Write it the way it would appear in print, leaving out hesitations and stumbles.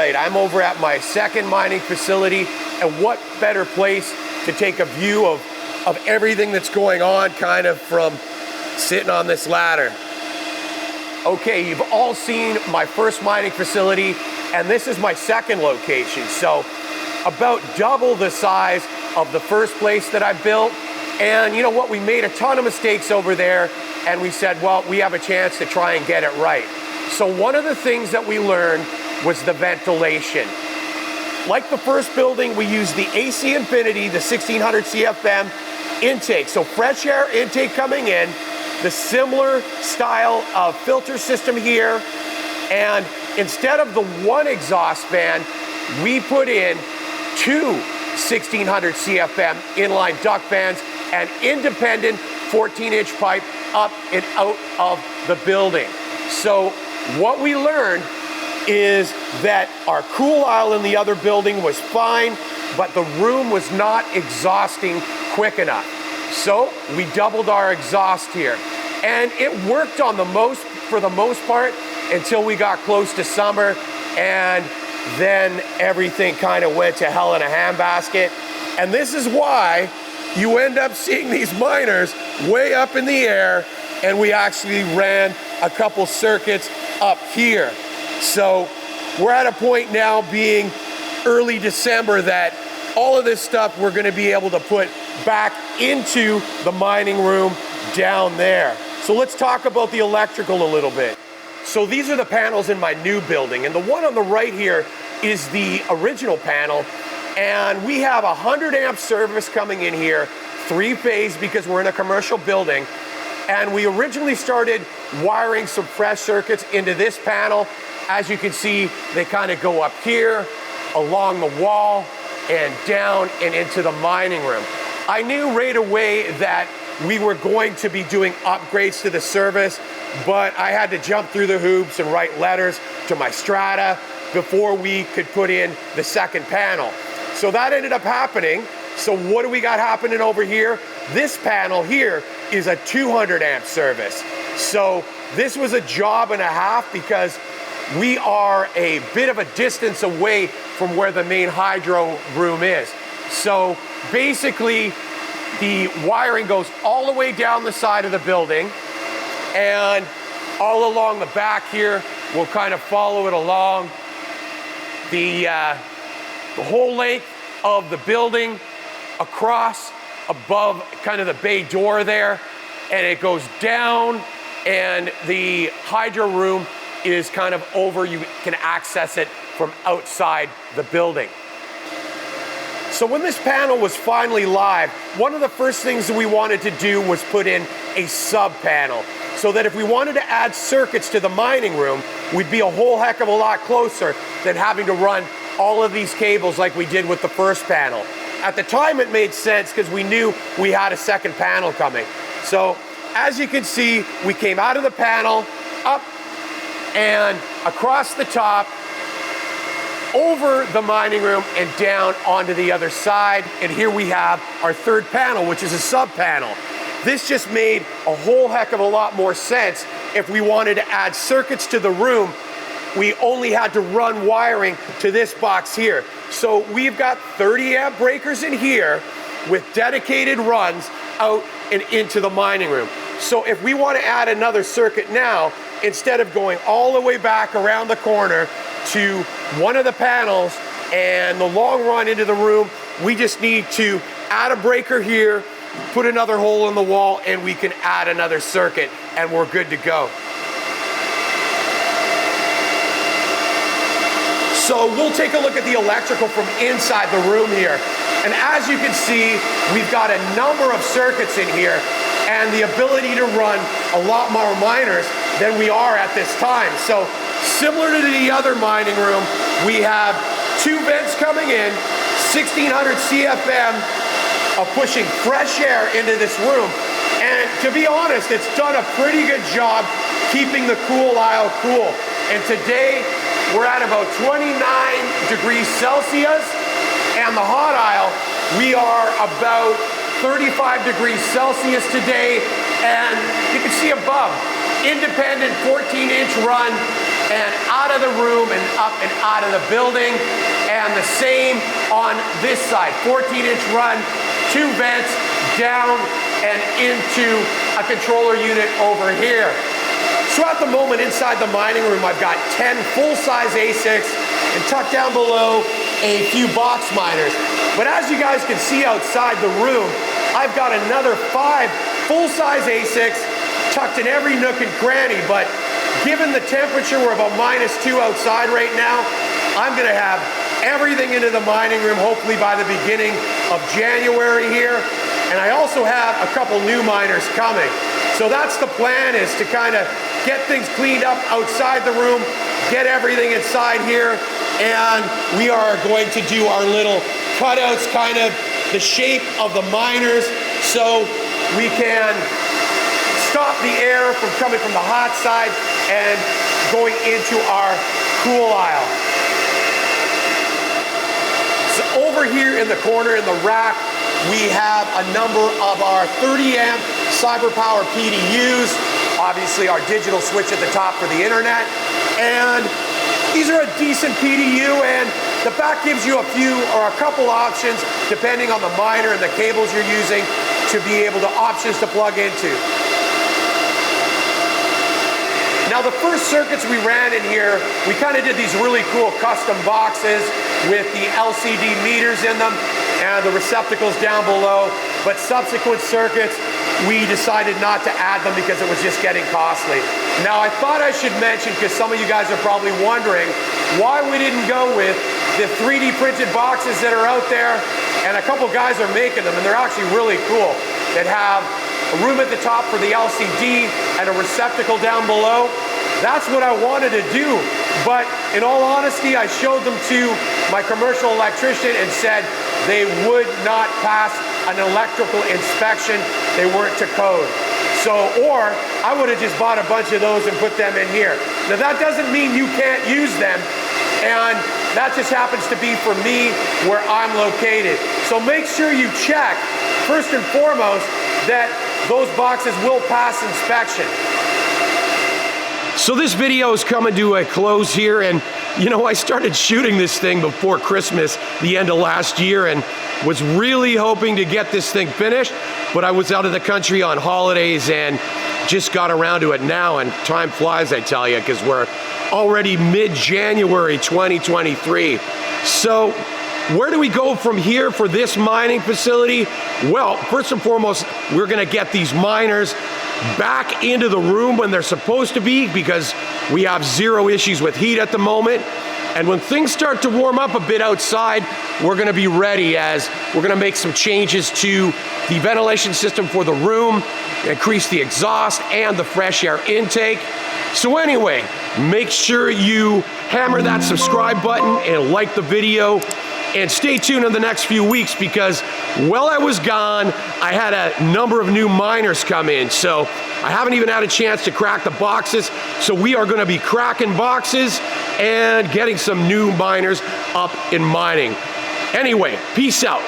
right, I'm over at my second mining facility, and what better place to take a view of everything that's going on kind of from sitting on this ladder. Okay, you've all seen my first mining facility, and this is my second location. So about double the size of the first place that I built. And you know what, we made a ton of mistakes over there, and we said, well, we have a chance to try and get it right. So one of the things that we learned was the ventilation. Like the first building, we used the AC Infinity, the 1600 CFM intake. So fresh air intake coming in, the similar style of filter system here. And instead of the one exhaust fan, we put in two 1600 CFM inline duct fans and independent 14-inch pipe up and out of the building. So what we learned is that our cool aisle in the other building was fine, but the room was not exhausting quick enough. So we doubled our exhaust here. And it worked for the most part until we got close to summer, and then everything kind of went to hell in a handbasket. And this is why you end up seeing these miners way up in the air, and we actually ran a couple circuits up here. So we're at a point now, being early December, that all of this stuff we're going to be able to put back into the mining room down there. So let's talk about the electrical a little bit. So these are the panels in my new building, and the one on the right here is the original panel, and we have 100 amp service coming in here, 3-phase, because we're in a commercial building. And we originally started wiring some fresh circuits into this panel. As you can see, they kind of go up here, along the wall, and down and into the mining room. I knew right away that we were going to be doing upgrades to the service, but I had to jump through the hoops and write letters to my strata before we could put in the second panel. So that ended up happening. So what do we got happening over here? This panel here is a 200 amp service. So this was a job and a half, because we are a bit of a distance away from where the main hydro room is. So basically, the wiring goes all the way down the side of the building, and all along the back here, we'll kind of follow it along the whole length of the building, across, above kind of the bay door there, and it goes down, and the hydro room is kind of over. You can access it from outside the building. So when this panel was finally live, one of the first things that we wanted to do was put in a sub panel, so that if we wanted to add circuits to the mining room, we'd be a whole heck of a lot closer than having to run all of these cables like we did with the first panel. At the time, it made sense because we knew we had a second panel coming. So as you can see, we came out of the panel, up and across the top, over the mining room, and down onto the other side. And here we have our third panel, which is a sub panel. This just made a whole heck of a lot more sense. If we wanted to add circuits to the room, we only had to run wiring to this box here. So we've got 30 amp breakers in here with dedicated runs out and into the mining room. So if we want to add another circuit now, instead of going all the way back around the corner to one of the panels and the long run into the room, we just need to add a breaker here, put another hole in the wall, and we can add another circuit, and we're good to go. So we'll take a look at the electrical from inside the room here. And as you can see, we've got a number of circuits in here, and the ability to run a lot more miners than we are at this time. So similar to the other mining room, we have two vents coming in, 1600 CFM of pushing fresh air into this room. And to be honest, it's done a pretty good job keeping the cool aisle cool. And today, we're at about 29 degrees Celsius, and the hot aisle, we are about 35 degrees Celsius today, and you can see above, independent 14-inch run and out of the room and up and out of the building. And the same on this side, 14-inch run, 2 vents down and into a controller unit over here. So at the moment inside the mining room, I've got 10 full-size ASICs and tucked down below a few box miners. But as you guys can see outside the room, I've got another 5 full-size ASICs tucked in every nook and cranny. But given the temperature, we're about -2 outside right now, I'm gonna have everything into the mining room hopefully by the beginning of January here. And I also have a couple new miners coming. So that's the plan, is to kind of get things cleaned up outside the room, get everything inside here, and we are going to do our little cutouts, kind of the shape of the miners, so we can stop the air from coming from the hot side and going into our cool aisle. So over here in the corner in the rack, we have a number of our 30 amp CyberPower PDUs, obviously our digital switch at the top for the internet, and these are a decent PDU, and the back gives you a few or a couple options depending on the miner and the cables you're using to be able to options to plug into. Now the first circuits we ran in here, we kind of did these really cool custom boxes with the LCD meters in them and the receptacles down below, but subsequent circuits, we decided not to add them because it was just getting costly. Now I thought I should mention, because some of you guys are probably wondering, why we didn't go with the 3D printed boxes that are out there, and a couple guys are making them, and they're actually really cool, that have a room at the top for the LCD and a receptacle down below. That's what I wanted to do, but in all honesty, I showed them to my commercial electrician and said they would not pass an electrical inspection. They weren't to code. So, or I would have just bought a bunch of those and put them in here. Now that doesn't mean you can't use them, and that just happens to be for me where I'm located. So make sure you check, first and foremost, that those boxes will pass inspection. So this video is coming to a close here, and you know, I started shooting this thing before Christmas, the end of last year, and was really hoping to get this thing finished, but I was out of the country on holidays and just got around to it now, and time flies, I tell you, because we're already mid-January 2023. So where do we go from here for this mining facility? Well, first and foremost, we're gonna get these miners back into the room when they're supposed to be, because we have 0 issues with heat at the moment. And when things start to warm up a bit outside, we're gonna be ready, as we're gonna make some changes to the ventilation system for the room, increase the exhaust and the fresh air intake. So anyway, make sure you hammer that subscribe button and like the video, and stay tuned in the next few weeks, because while I was gone, I had a number of new miners come in. So I haven't even had a chance to crack the boxes. So we are gonna be cracking boxes and getting some new miners up in mining. Anyway, peace out.